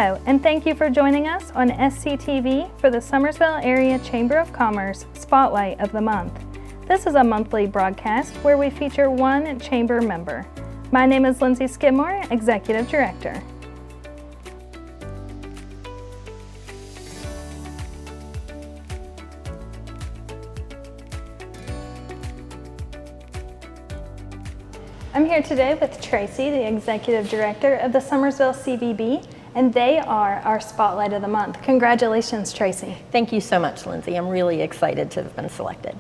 Hello, and thank you for joining us on SCTV for the Summersville Area Chamber of Commerce Spotlight of the Month. This is a monthly broadcast where we feature one chamber member. My name is Lindsay Skidmore, Executive Director. I'm here today with Tracy, the Executive Director of the Summersville CVB, and they are our Spotlight of the Month. Congratulations, Tracy. Thank you so much, Lindsay. I'm really excited to have been selected.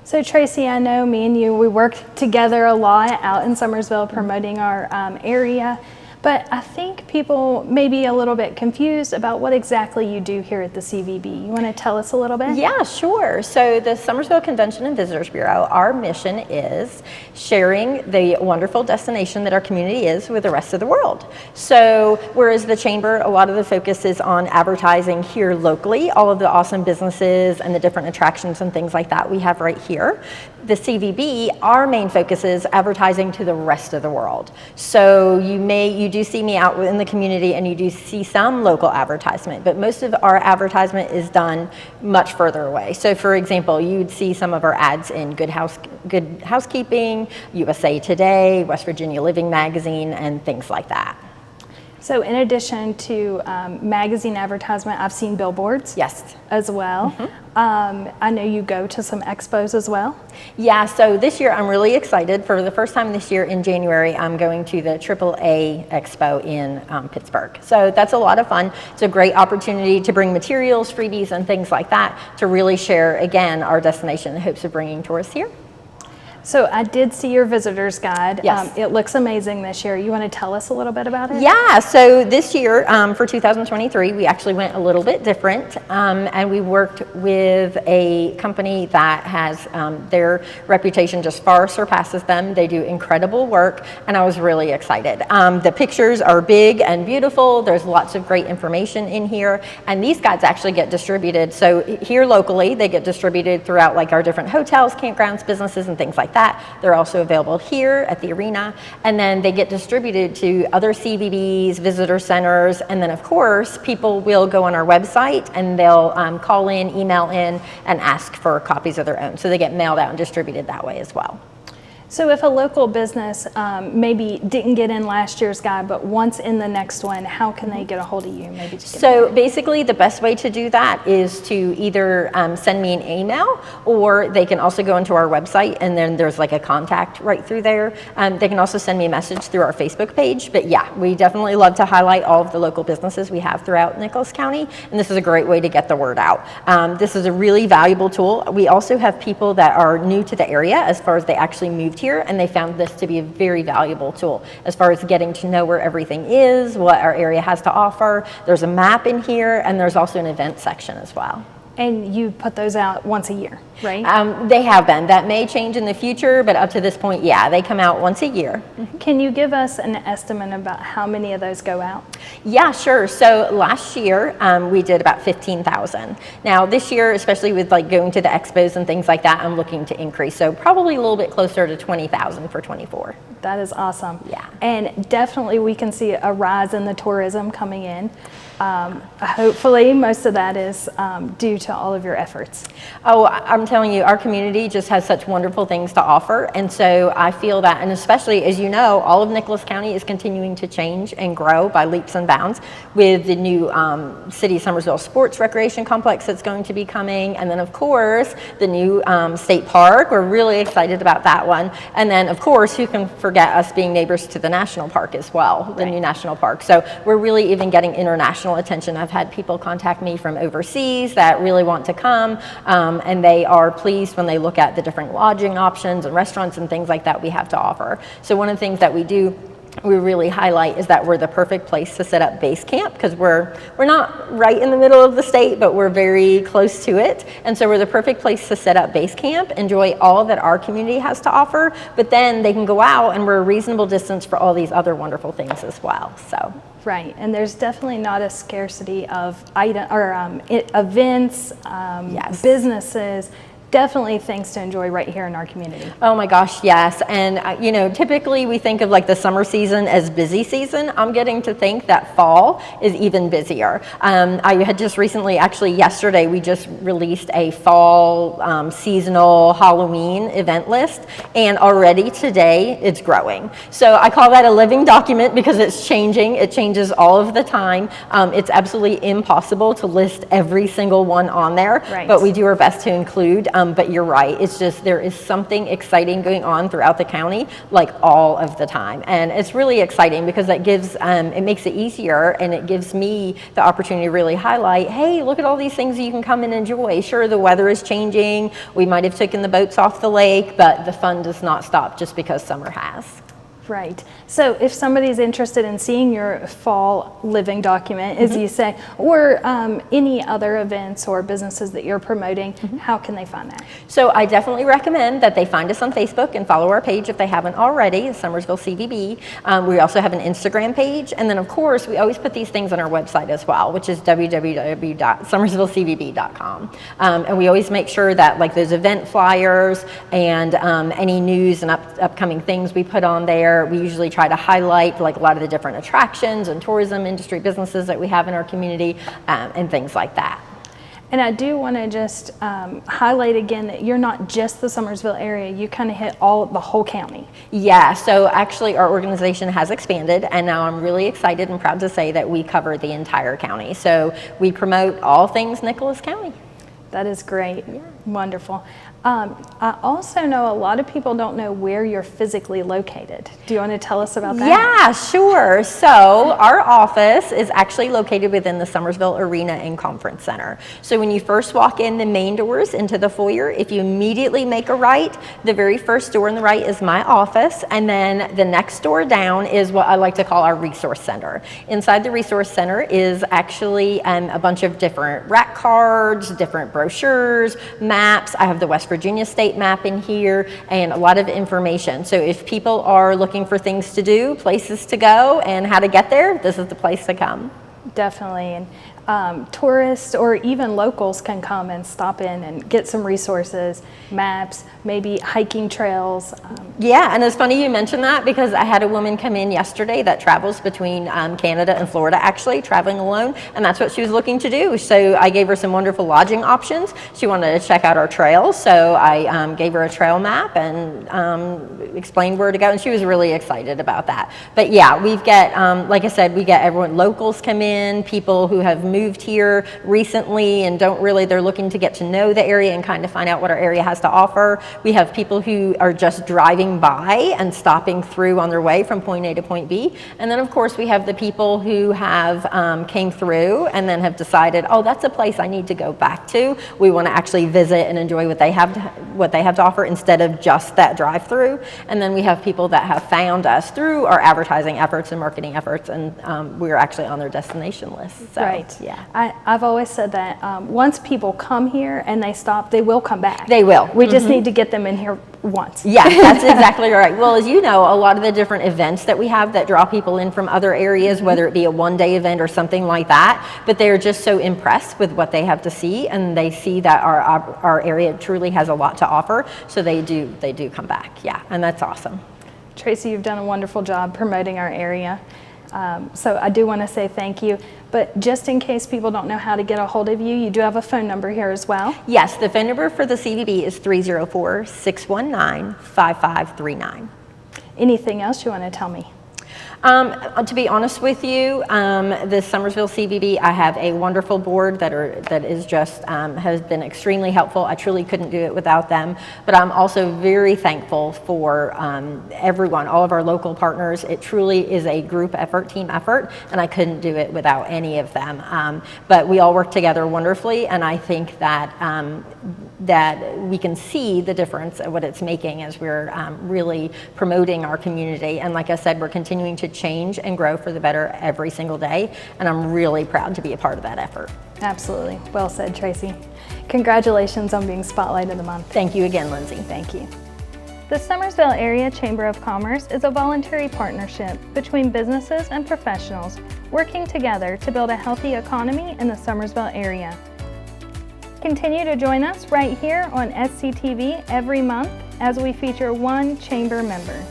So Tracy, I know me and you, we work together a lot out in Summersville promoting our area, but I think people may be a little bit confused about what exactly you do here at the CVB. You want to tell us a little bit? Yeah, sure. So the Summersville Convention and Visitors Bureau, our mission is sharing the wonderful destination that our community is with the rest of the world. So whereas the Chamber, a lot of the focus is on advertising here locally, all of the awesome businesses and the different attractions and things like that we have right here. The CVB, our main focus is advertising to the rest of the world. So you do see me out in the community and you do see some local advertisement, but most of our advertisement is done much further away. So for example, you'd see some of our ads in Good Housekeeping, USA Today, West Virginia Living Magazine, and things like that. So in addition to magazine advertisement, I've seen billboards. Yes. As well. Mm-hmm. I know you go to some expos as well. Yeah, so this year I'm really excited. For the first time this year in January, I'm going to the AAA Expo in Pittsburgh. So that's a lot of fun. It's a great opportunity to bring materials, freebies, and things like that to really share, again, our destination in hopes of bringing tourists here. So I did see your visitor's guide. Yes. It looks amazing this year. You want to tell us a little bit about it? Yeah, so this year for 2023, we actually went a little bit different and we worked with a company that has their reputation just far surpasses them. They do incredible work and I was really excited. The pictures are big and beautiful. There's lots of great information in here and these guides actually get distributed. So here locally, they get distributed throughout like our different hotels, campgrounds, businesses, and things like that. They're also available here at the arena, and then they get distributed to other CVBs, visitor centers, and then of course people will go on our website and they'll call in, email in, and ask for copies of their own. So they get mailed out and distributed that way as well. So if a local business maybe didn't get in last year's guide, but wants in the next one, how can they get a hold of you? So basically the best way to do that is to either send me an email, or they can also go into our website and then there's like a contact right through there. They can also send me a message through our Facebook page. But yeah, we definitely love to highlight all of the local businesses we have throughout Nicholas County, and this is a great way to get the word out. This is a really valuable tool. We also have people that are new to the area as far as they actually moved here, and they found this to be a very valuable tool as far as getting to know where everything is, what our area has to offer. There's a map in here, and there's also an event section as well. And you put those out once a year, right? They have been. That may change in the future, but up to this point, yeah, they come out once a year. Mm-hmm. Can you give us an estimate about how many of those go out? Yeah, sure. So last year, we did about 15,000. Now this year, especially with like going to the expos and things like that, I'm looking to increase. So probably a little bit closer to 20,000 for 24. That is awesome. Yeah. And definitely we can see a rise in the tourism coming in. Hopefully most of that is due to all of your efforts. Oh, I'm telling you, our community just has such wonderful things to offer. And so I feel that, and especially as you know, all of Nicholas County is continuing to change and grow by leaps and bounds with the new City Summersville Sports Recreation Complex that's going to be coming. And then of course, the new state park. We're really excited about that one. And then of course, who can forget us being neighbors to the national park as well, the new national park. So we're really even getting international attention. I've had people contact me from overseas that really want to come, and they are pleased when they look at the different lodging options and restaurants and things like that we have to offer. So one of the things that we really highlight is that we're the perfect place to set up base camp, because we're not right in the middle of the state, but we're very close to it. And so we're the perfect place to set up base camp, enjoy all that our community has to offer, but then they can go out and we're a reasonable distance for all these other wonderful things as well. So. Right, and there's definitely not a scarcity of events, Yes. businesses Definitely things to enjoy right here in our community. Oh my gosh, yes. And you know, typically we think of like the summer season as busy season. I'm getting to think that fall is even busier. I had just recently, actually yesterday, we just released a fall seasonal Halloween event list, and already today it's growing. So I call that a living document because it's changing. It changes all of the time. It's absolutely impossible to list every single one on there, right. But we do our best to include. But you're right, it's just there is something exciting going on throughout the county like all of the time. And it's really exciting because that gives, it makes it easier, and it gives me the opportunity to really highlight, hey, look at all these things you can come and enjoy. Sure, the weather is changing, we might have taken the boats off the lake, but the fun does not stop just because summer has. Right. So if somebody's interested in seeing your fall living document, as you say, or any other events or businesses that you're promoting, how can they find that? So I definitely recommend that they find us on Facebook and follow our page if they haven't already, Summersville CVB. We also have an Instagram page. And then, of course, we always put these things on our website as well, which is www.summersvillecvb.com. And we always make sure that like those event flyers and any news and upcoming things we put on there, we usually try to highlight like a lot of the different attractions and tourism industry businesses that we have in our community and things like that. And I do want to just highlight again that you're not just the Summersville area, you kind of hit the whole county. Yeah, so actually our organization has expanded, and now I'm really excited and proud to say that we cover the entire county. So we promote all things Nicholas County. That is great. Yeah. Wonderful. I also know a lot of people don't know where you're physically located. Do you want to tell us about that? Yeah, sure. So our office is actually located within the Summersville Arena and Conference Center. So when you first walk in the main doors into the foyer, if you immediately make a right, the very first door on the right is my office, and then the next door down is what I like to call our resource center. Inside the resource center is actually a bunch of different rack cards, different brochures, maps. I have the West Virginia state map in here and a lot of information. So if people are looking for things to do, places to go, and how to get there, this is the place to come. Definitely. And tourists or even locals can come and stop in and get some resources, maps, maybe hiking trails. Yeah, and it's funny you mentioned that because I had a woman come in yesterday that travels between Canada and Florida, actually traveling alone, and that's what she was looking to do. So I gave her some wonderful lodging options. She wanted to check out our trails, so I gave her a trail map and explained where to go, and she was really excited about that. But yeah, we've got, like I said, we get everyone, locals come in, people who have moved here recently and they're looking to get to know the area and kind of find out what our area has to offer. We have people who are just driving by and stopping through on their way from point A to point B. And then of course we have the people who have came through and then have decided, oh, that's a place I need to go back to. We want to actually visit and enjoy what they have to offer instead of just that drive-through. And then we have people that have found us through our advertising efforts and marketing efforts, and we're actually on their destination list. So, right. Yeah. I've always said that once people come here and they stop, they will come back. They will. We just need to get them in here once. Yeah, that's exactly right. Well, as you know, a lot of the different events that we have that draw people in from other areas, whether it be a one-day event or something like that, but they're just so impressed with what they have to see, and they see that our area truly has a lot to offer, so they do come back. Yeah, and that's awesome. Tracy, you've done a wonderful job promoting our area. So I do want to say thank you, but just in case people don't know how to get a hold of you, you do have a phone number here as well. Yes, the phone number for the CVB is 304-619-5539. Anything else you want to tell me? To be honest with you, the Summersville CVB, I have a wonderful board that is just has been extremely helpful. I truly couldn't do it without them. But I'm also very thankful for everyone, all of our local partners. It truly is a group effort, team effort, and I couldn't do it without any of them. But we all work together wonderfully, and I think that that we can see the difference of what it's making as we're really promoting our community. And like I said, we're continuing to change and grow for the better every single day, and I'm really proud to be a part of that effort. Absolutely. Well said, Tracy. Congratulations on being Spotlight of the Month. Thank you again, Lindsay. Thank you. The Summersville Area Chamber of Commerce is a voluntary partnership between businesses and professionals working together to build a healthy economy in the Summersville area. Continue to join us right here on SCTV every month as we feature one chamber member.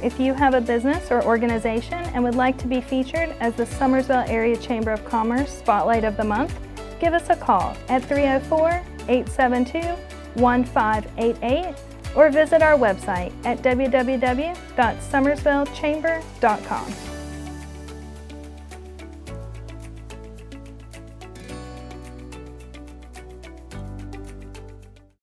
If you have a business or organization and would like to be featured as the Summersville Area Chamber of Commerce Spotlight of the Month, give us a call at 304-872-1588 or visit our website at www.summersvillechamber.com.